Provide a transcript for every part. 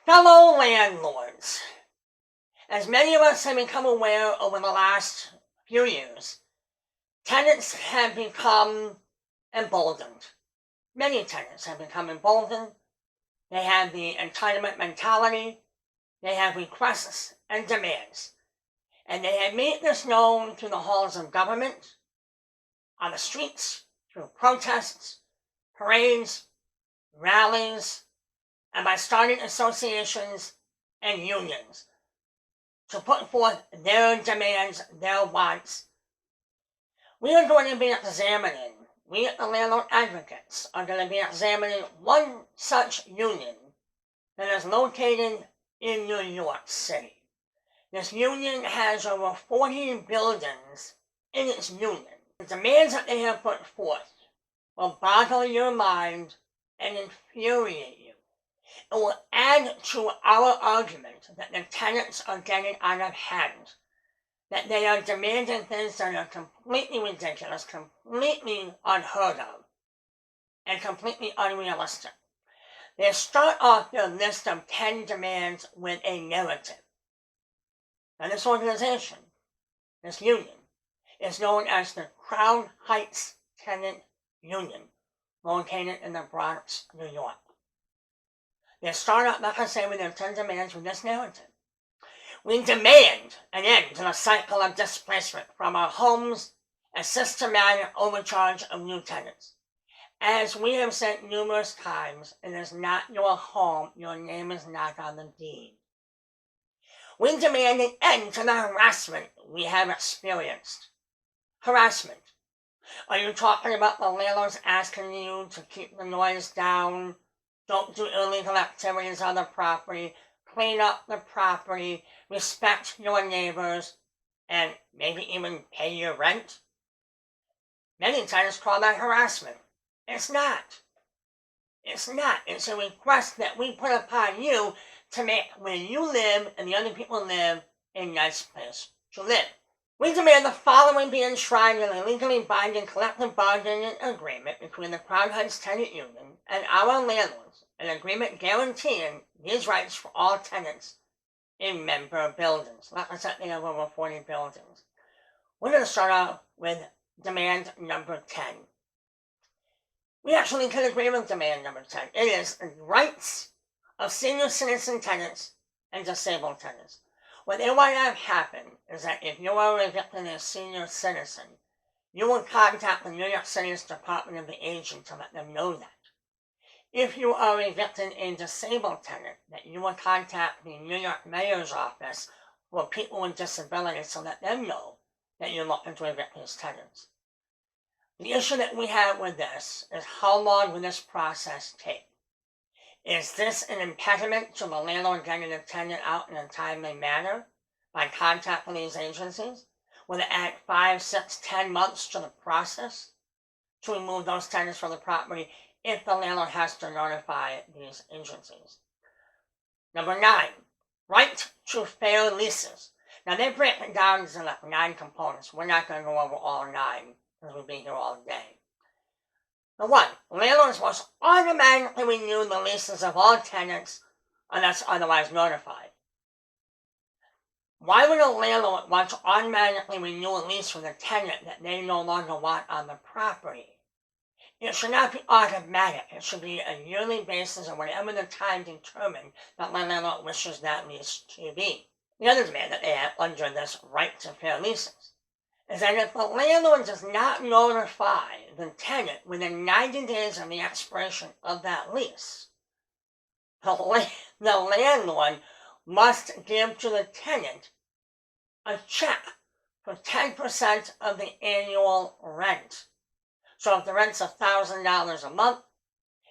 Fellow landlords, as many of us have become aware over the last few years, tenants have become emboldened. Many tenants have become emboldened. They have the entitlement mentality. They have requests and demands. And they have made this known through the halls of government, on the streets, through protests, parades, rallies, and by starting associations and unions to put forth their demands, their wants. We are going to be examining, we at the Landlord Advocates are going to be examining one such union that is located in New York City. This union has over 40 buildings in its union. The demands that they have put forth will boggle your mind and infuriate you. It will add to our argument that the tenants are getting out of hand, that they are demanding things that are completely ridiculous, completely unheard of, and completely unrealistic. They start off their list of 10 demands with a narrative. Now this organization, this union, is known as the Crown Heights Tenant Union, located in the Bronx, New York. They start out, like I say, with their 10 demands with this narrative. We demand an end to the cycle of displacement from our homes and systematic overcharge of new tenants. As we have said numerous times, it is not your home, your name is not on the deed. We demand an end to the harassment we have experienced. Harassment. Are you talking about the landlords asking you to keep the noise down, don't do illegal activities on the property, clean up the property, respect your neighbors, and maybe even pay your rent? Many tenants call that harassment. It's not. It's not. It's a request that we put upon you to make where you live and the other people live a nice place to live. We demand the following be enshrined in a legally binding collective bargaining agreement between the Crown Heights Tenant Union and our landlords, an agreement guaranteeing these rights for all tenants in member buildings. Like I said, they have over 40 buildings. We're going to start out with demand number 10. We actually can agree with demand number 10. It is the rights of senior citizen tenants and disabled tenants. What they want to have happen is that if you are evicting a senior citizen, you will contact the New York City's Department of the Aging to let them know that. If you are evicting a disabled tenant, that you will contact the New York Mayor's office for people with disabilities to let them know that you're looking to evict these tenants. The issue that we have with this is how long will this process take? Is this an impediment to the landlord getting the tenant out in a timely manner by contacting these agencies? Will it add 5, 6, 10 months to the process to remove those tenants from the property if the landlord has to notify these agencies? Number 9, right to fair leases. Now they break it down into like 9 components. We're not going to go over all 9 because we'll be here all day. Number 1, landlords must automatically renew the leases of all tenants unless otherwise notified. Why would a landlord want to automatically renew a lease with a tenant that they no longer want on the property? It should not be automatic. It should be a yearly basis or whatever the time determined that the landlord wishes that lease to be. The other demand that they have under this right to fair leases is that if the landlord does not notify the tenant within 90 days of the expiration of that lease, the landlord must give to the tenant a check for 10% of the annual rent. So if the rent's $1,000 a month,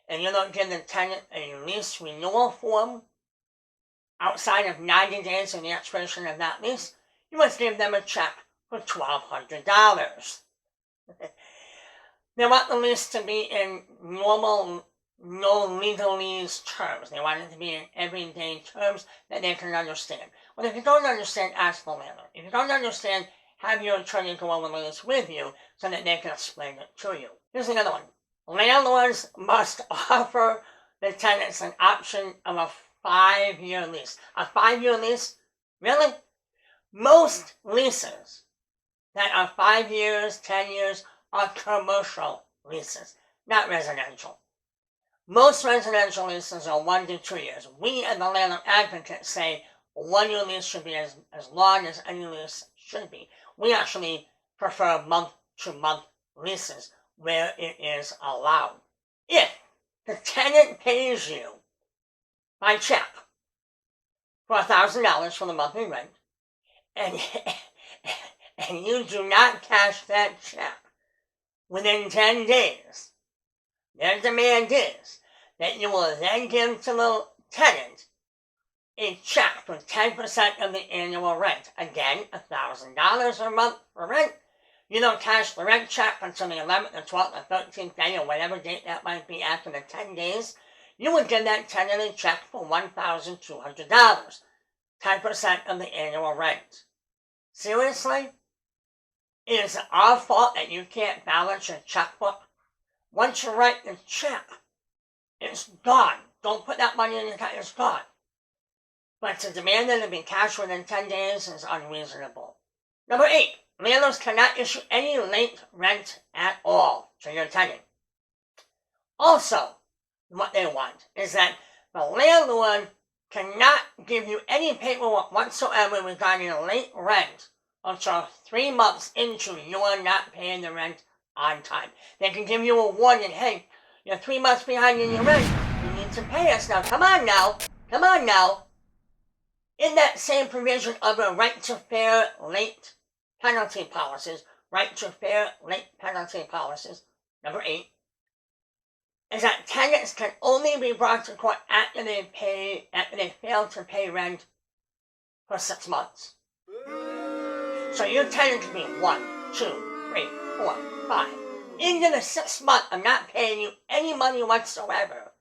and you don't give the tenant a lease renewal form outside of 90 days of the expiration of that lease, you must give them a check for $1,200. They want the lease to be in normal, no legalese terms. They want it to be in everyday terms that they can understand. Well, if you don't understand, ask the landlord. If you don't understand, have your attorney go over this with you so that they can explain it to you. Here's another one. Landlords must offer the tenants an option of a 5-year lease. A 5-year lease? Really? Most leases that are 5 years, 10 years are commercial leases, not residential. Most residential leases are 1 to 2 years. We and the landlord advocates say a 1-year lease should be as long as any lease should be. We actually prefer month-to-month leases where it is allowed. If the tenant pays you by check for $1,000 for the monthly rent, and you do not cash that check within 10 days, their demand is that you will then give to the tenant a check for 10% of the annual rent. Again, $1,000 a month for rent. You don't cash the rent check until the 11th or 12th or 13th day or whatever date that might be after the 10 days. You would give that tenant a check for $1,200, 10% of the annual rent. Seriously? Is it our fault that you can't balance your checkbook? Once you write the check, it's gone. Don't put that money in your account, it's gone. But to demand that it be cashed within 10 days is unreasonable. Number 8, landlords cannot issue any late rent at all to your tenant. Also, what they want is that the landlord cannot give you any paperwork whatsoever regarding late rent until 3 months into you are not paying the rent on time. They can give you a warning, hey, you're 3 months behind in your rent, you need to pay us now, come on now. In that same provision of the right to fair late penalty policies, number 8, is that tenants can only be brought to court after they fail to pay rent for 6 months. So your tenant can be 1, 2, 3, 4, 5. Into the 6th month of not paying you any money whatsoever.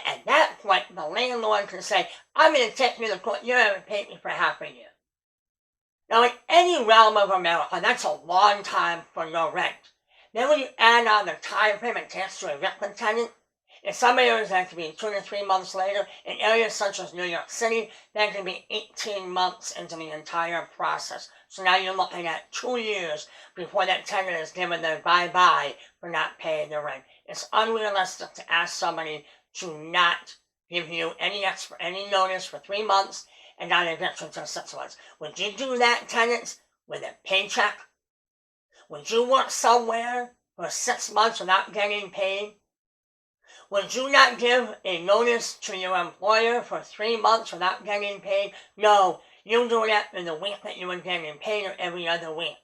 At that point, the landlord can say, I'm going to take you to court, you haven't paid me for half a year. Now, in any realm of America, that's a long time for your rent. Then when you add on the time frame it takes to evict the tenant, in some areas that can be 2 to 3 months later. In areas such as New York City, that can be 18 months into the entire process. So now you're looking at 2 years before that tenant is given their bye-bye for not paying the rent. It's unrealistic to ask somebody to not give you any notice for 3 months and not evict you until 6 months. Would you do that, tenants, with a paycheck? Would you work somewhere for 6 months without getting paid? Would you not give a notice to your employer for 3 months without getting paid? No, you do that in the week that you were getting paid or every other week.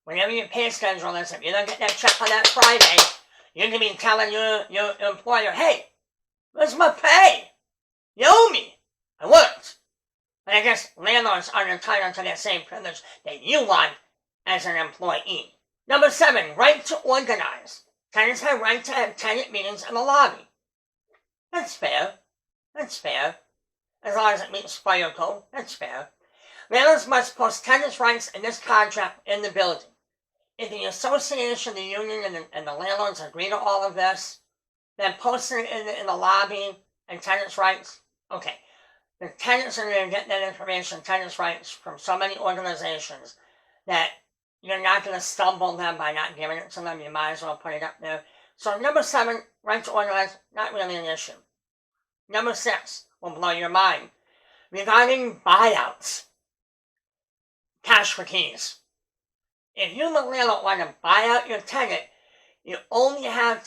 Whenever your pay schedule is, if you don't get that check on that Friday, you're going to be telling your employer, hey, where's my pay? You owe me. I worked. But I guess landlords aren't entitled to that same privilege that you want as an employee. Number 7, right to organize. Tenants have right to have tenant meetings in the lobby. That's fair. As long as it meets fire code, that's fair. Landlords must post tenants' rights in this contract in the building. If the association, the union, and the landlords agree to all of this, then posting it in the lobby and tenants' rights, okay. The tenants are going to get that information, tenants' rights, from so many organizations that you're not going to stumble them by not giving it to them. You might as well put it up there. So number 7, right to organize, not really an issue. Number 6 will blow your mind. Regarding buyouts, cash for keys. If you, the landlord, want to buy out your tenant, you're only allowed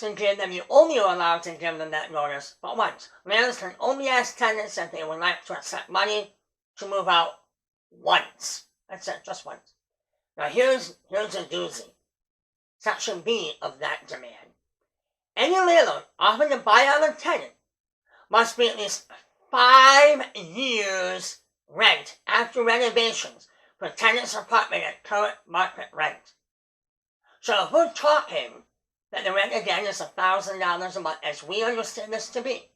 to give them that notice but once. Landlords can only ask tenants if they would like to accept money to move out once. That's it, just once. Now here's a doozy. Section B of that demand. Any landlord offering to buy out a tenant must be at least 5 years rent after renovations for tenant's apartment at current market rent. So if we're talking that the rent again is $1,000 a month, as we understand this to be,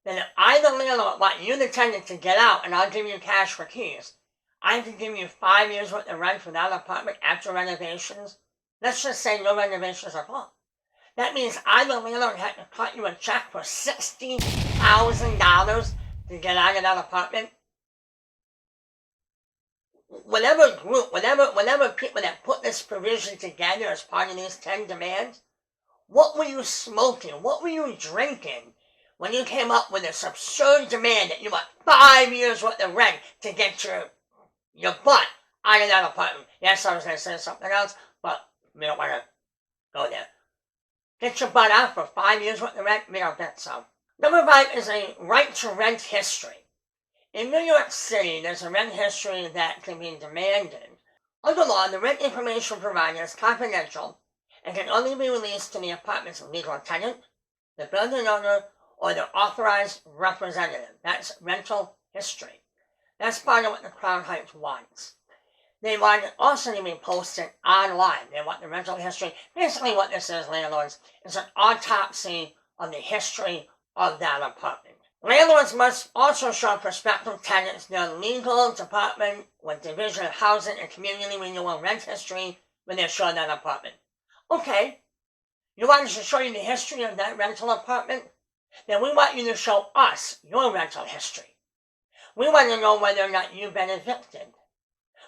then if I, the landlord, want you, the tenant, to get out and I'll give you cash for keys, I can give you 5 years worth of rent for that apartment after renovations. Let's just say no renovations at all. That means I, the landlord, had to cut you a check for $60,000 to get out of that apartment? Whatever group, whatever people that put this provision together as part of these 10 demands, what were you smoking? What were you drinking when you came up with this absurd demand that you want 5 years worth of rent to get your butt out of that apartment? Yes, I was going to say something else, but we don't want to go there. Get your butt out for 5 years worth of rent? We don't think so. Number 5 is a right to rent history. In New York City, there's a rent history that can be demanded. Under law, the rent information provided is confidential and can only be released to the apartment's legal tenant, the building owner, or their authorized representative. That's rental history. That's part of what the Crown Heights wants. They want it also to be posted online. They want the rental history. Basically what this is, landlords, is an autopsy of the history of that apartment. Landlords must also show prospective tenants their legal department with Division of Housing and Community Renewal rent history when they're showing that apartment. Okay, you want us to show you the history of that rental apartment? Then we want you to show us your rental history. We want to know whether or not you've been evicted.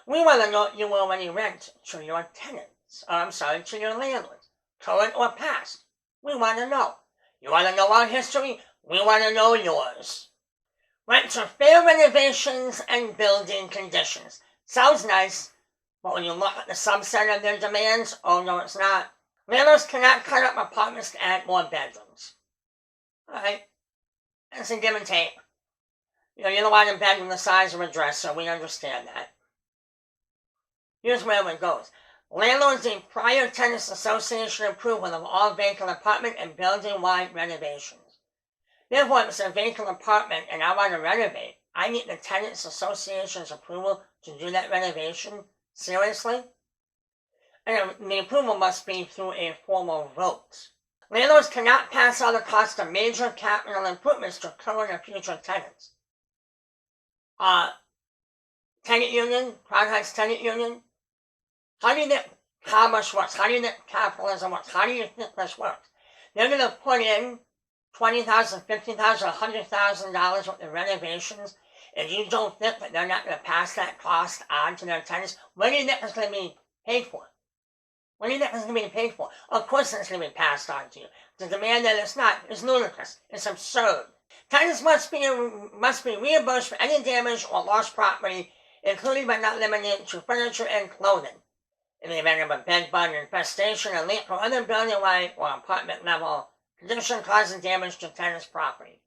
We want to know if you already rent to your tenants. To your landlords, current or past. We want to know. You want to know our history? We want to know yours. Rent to fair renovations and building conditions. Sounds nice, but when you look at the subset of their demands, oh no, it's not. Landlords cannot cut up apartments to add more bedrooms. Alright, that's a give and take. You don't want a bedroom the size of a dresser, we understand that. Here's where it goes. Landlords need prior tenants association approval of all vacant apartment and building-wide renovations. Therefore, if it's a vacant apartment and I want to renovate, I need the tenants association's approval to do that renovation? Seriously? And the approval must be through a formal vote. Landlords cannot pass on the cost of major capital improvements to current or future tenants. Tenant union, Crown Heights Tenant Union. How do you think commerce works? How do you think capitalism works? How do you think this works? They're going to put in $20,000, $50,000, $100,000 worth of renovations, and you don't think that they're not going to pass that cost on to their tenants? What do you think is going to be paid for? What do you think is going to be paid for? Of course it's going to be passed on to you. The demand that it's not is ludicrous. It's absurd. Tenants must be reimbursed for any damage or lost property, including but not limited to furniture and clothing. In the event of a bed bug infestation, a leak, or other building-wide or apartment-level condition causing damage to tenant's property.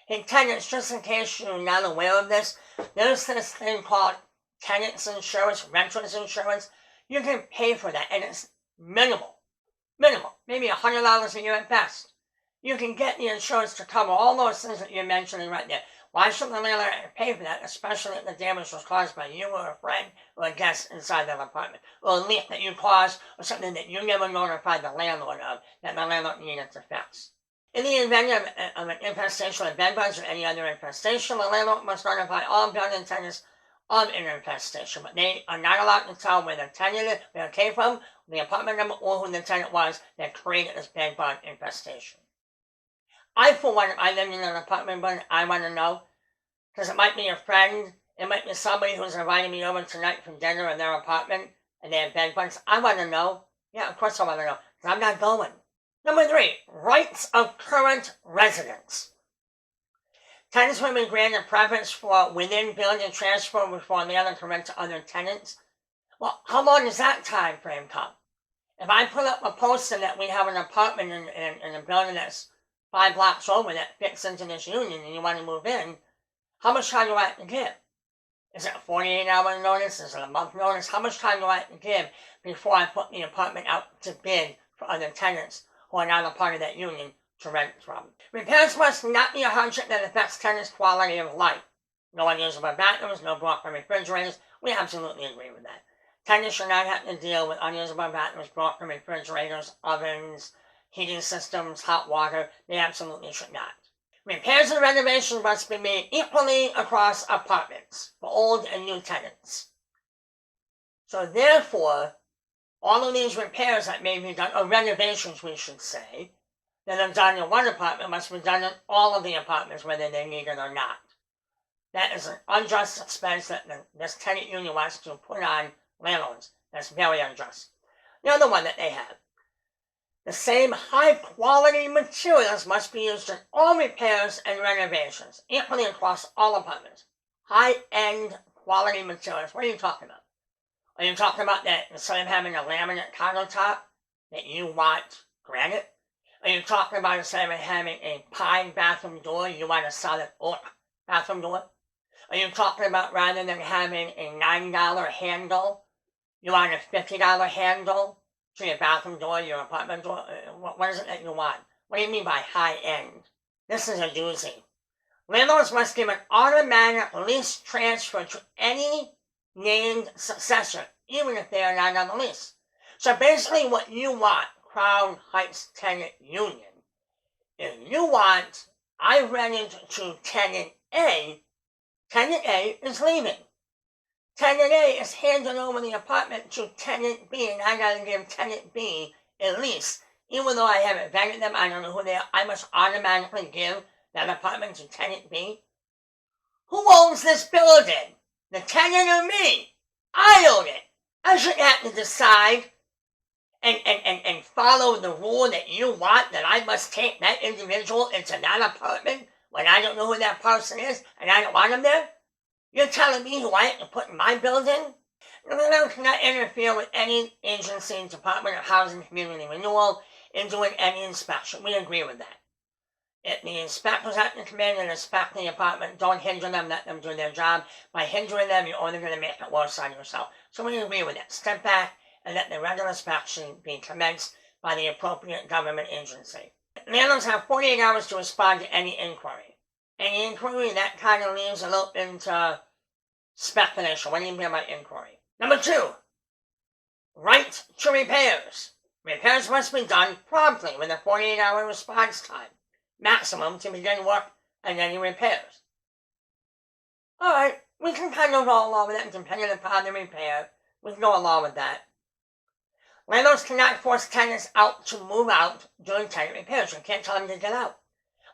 Hey, tenants, just in case you're not aware of this, there's this thing called tenants insurance, renters insurance. You can pay for that, and it's minimal, maybe $100 a year at best. You can get the insurance to cover all those things that you're mentioning right there. Why should the landlord pay for that, especially if the damage was caused by you or a friend or a guest inside that apartment, or a leak that you caused, or something that you never notified the landlord of that the landlord needed to fix? In the event of an infestation of bedbugs or any other infestation, the landlord must notify all building tenants of an infestation, but they are not allowed to tell where the tenant where it came from, the apartment number, or who the tenant was that created this bedbug infestation. For one, if I live in an apartment building, I want to know, because it might be a friend, it might be somebody who's inviting me over tonight for dinner in their apartment, and they have bed bugs. I want to know. Yeah, of course I want to know, because I'm not going. Number 3, rights of current residents. Tenants will be granted preference for within building transfer before the other can rent to other tenants. Well, how long does that time frame come? If I put up a poster that we have an apartment in a building that's 5 blocks over that fits into this union and you want to move in, how much time do I have to give? Is it a 48-hour notice? Is it a month notice? How much time do I have to give before I put the apartment out to bid for other tenants who are not a part of that union to rent from? Repairs must not be a hardship that affects tenants' quality of life. No unusable bathrooms, no broken refrigerators. We absolutely agree with that. Tenants should not have to deal with unusable bathrooms, broken refrigerators, ovens, heating systems, hot water. They absolutely should not. Repairs and renovations must be made equally across apartments for old and new tenants. So therefore, all of these repairs that may be done, or renovations we should say, that are done in one apartment must be done in all of the apartments whether they need it or not. That is an unjust expense that this tenant union wants to put on landlords. That's very unjust. The other one that they have. The same high-quality materials must be used in all repairs and renovations, equally across all apartments. High-end quality materials. What are you talking about? Are you talking about that instead of having a laminate countertop, that you want granite? Are you talking about instead of having a pine bathroom door, you want a solid oak bathroom door? Are you talking about rather than having a $9 handle, you want a $50 handle to your bathroom door, your apartment door? What is it that you want? What do you mean by high end? This is a doozy. Landlords must give an automatic lease transfer to any named successor, even if they are not on the lease. So basically what you want, Crown Heights Tenant Union, if you want, I rented to Tenant A is leaving. Tenant A is handing over the apartment to Tenant B, and I gotta give Tenant B a lease. Even though I haven't vetted them, I don't know who they are, I must automatically give that apartment to Tenant B. Who owns this building? The tenant or me? I own it. I shouldn't have to decide and follow the rule that you want, that I must take that individual into that apartment when I don't know who that person is and I don't want him there? You're telling me who I have to put in my building? The landlord cannot interfere with any agency, Department of Housing and Community Renewal in doing any inspection. We agree with that. If the inspectors have to come in and inspect the apartment, don't hinder them, let them do their job. By hindering them, you're only going to make it worse on yourself. So we agree with that. Step back and let the regular inspection be commenced by the appropriate government agency. Landlords have 48 hours to respond to any inquiry. Any inquiry, that kind of leaves a little into speculation. What do you mean by inquiry? Number 2, right to repairs. Repairs must be done promptly with a 48-hour response time, maximum, to begin work and any repairs. Alright, we can kind of go along with that, depending upon the repair. We can go along with that. Landlords cannot force tenants out to move out during tenant repairs. You can't tell them to get out.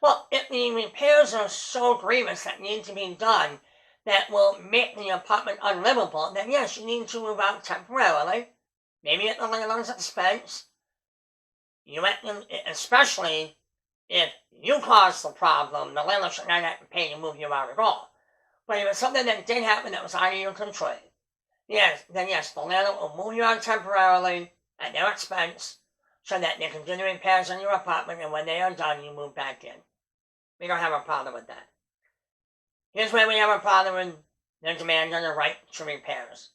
Well, if the repairs are so grievous that need to be done that will make the apartment unlivable, then yes, you need to move out temporarily, maybe at the landlord's expense. You have to, especially if you caused the problem, the landlord should not have to pay to move you out at all. But if it's something that did happen that was out of your control, then yes, the landlord will move you out temporarily at their expense so that they can do the repairs in your apartment, and when they are done, you move back in. We don't have a problem with that. Here's where we have a problem with the demand on the right to repairs.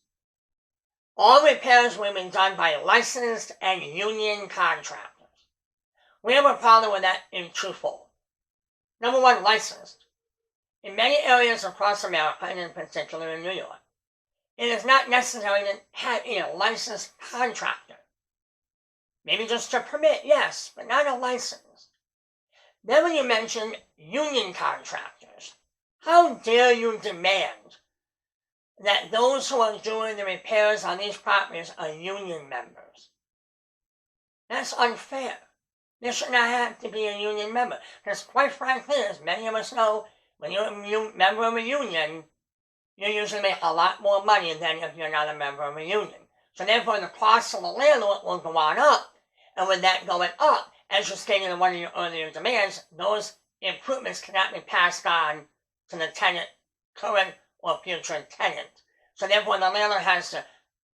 All repairs will be done by licensed and union contractors. We have a problem with that in twofold. Number 1, licensed. In many areas across America, and in particular in New York, it is not necessary to have a licensed contractor. Maybe just a permit, yes, but not a license. Then when you mention union contractors, how dare you demand that those who are doing the repairs on these properties are union members? That's unfair. There should not have to be a union member. Because quite frankly, as many of us know, when you're a member of a union, you usually make a lot more money than if you're not a member of a union. So therefore, the cost of the landlord will go on up. And with that going up, as you stated in one of your earlier demands, those improvements cannot be passed on to the tenant, current or future tenant. So therefore, the landlord has to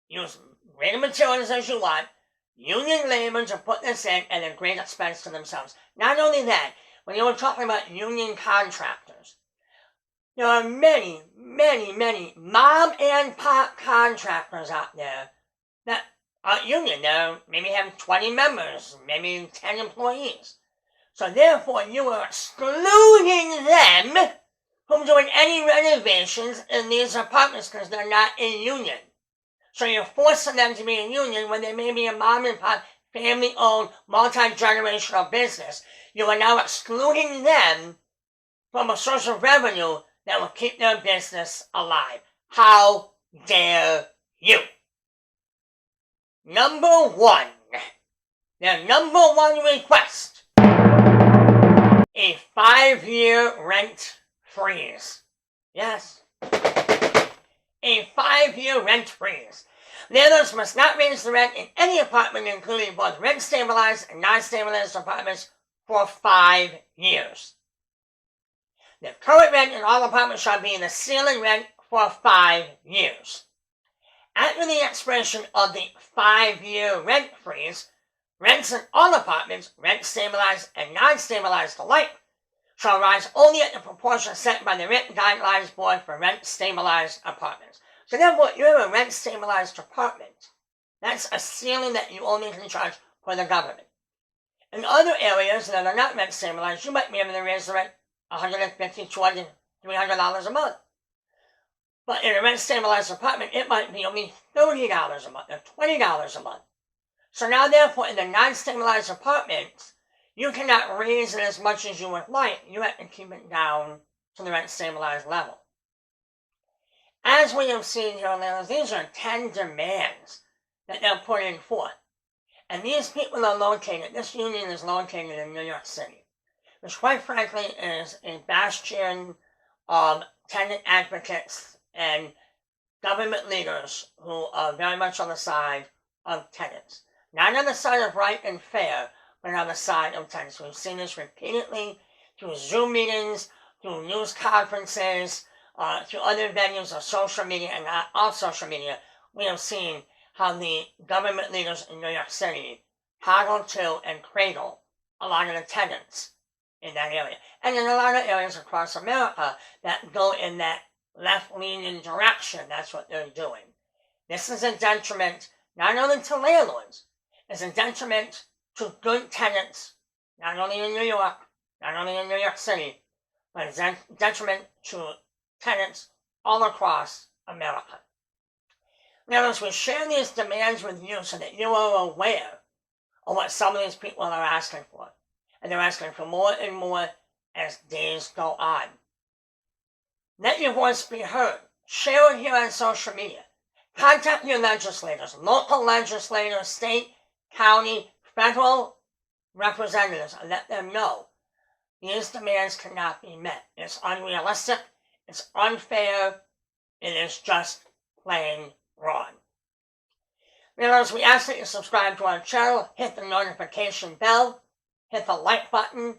use greater materials as you want, union labor to put this in, at a great expense to themselves. Not only that, when you were talking about union contractors, there are many, many, many mom and pop contractors out there that are union. They maybe have 20 members, maybe 10 employees. So therefore, you are excluding them from doing any renovations in these apartments because they're not in union. So you're forcing them to be in union when they may be a mom and pop, family-owned, multi-generational business. You are now excluding them from a source of revenue that will keep their business alive. How dare you? Number 1. Their number 1 request. A 5-year rent freeze. Yes. A 5-year rent freeze. Landlords must not raise the rent in any apartment, including both rent-stabilized and non-stabilized apartments, for 5 years. The current rent in all apartments shall be the ceiling rent for 5 years. After the expiration of the 5-year rent freeze, rents in all apartments, rent-stabilized and non-stabilized alike, shall rise only at the proportion set by the Rent Guidelines Board for rent-stabilized apartments. So therefore, you have a rent-stabilized apartment. That's a ceiling that you only can charge for the government. In other areas that are not rent-stabilized, you might be able to raise the rent $150, $200, $300 a month. But in a rent-stabilized apartment, it might be only $30 a month or $20 a month. So now, therefore, in the non-stabilized apartments, you cannot raise it as much as you would like. You have to keep it down to the rent-stabilized level. As we have seen here, these are 10 demands that they're putting forth. And these people are located, this union is located in New York City, which quite frankly is a bastion of tenant advocates and government leaders who are very much on the side of tenants. Not on the side of right and fair, but on the side of tenants. We've seen this repeatedly through Zoom meetings, through news conferences, through other venues of social media and not all social media. We have seen how the government leaders in New York City coddle to and cradle a lot of the tenants in that area. And in a lot of areas across America that go in that left-leaning direction, that's what they're doing. This is a detriment not only to landlords, it's a detriment to good tenants, not only in New York, not only in New York City, but it's a detriment to tenants all across America. Now, as we share these demands with you so that you are aware of what some of these people are asking for, and they're asking for more and more as days go on. Let your voice be heard. Share it here on social media. Contact your legislators, local legislators, state, county, federal representatives, and let them know these demands cannot be met. It's unrealistic, it's unfair, it is just plain wrong. As we ask that you subscribe to our channel, hit the notification bell, hit the like button,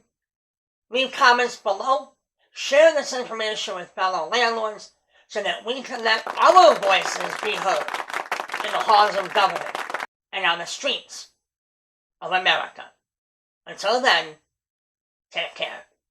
leave comments below, share this information with fellow landlords so that we can let our voices be heard in the halls of government and on the streets of America. Until then, take care.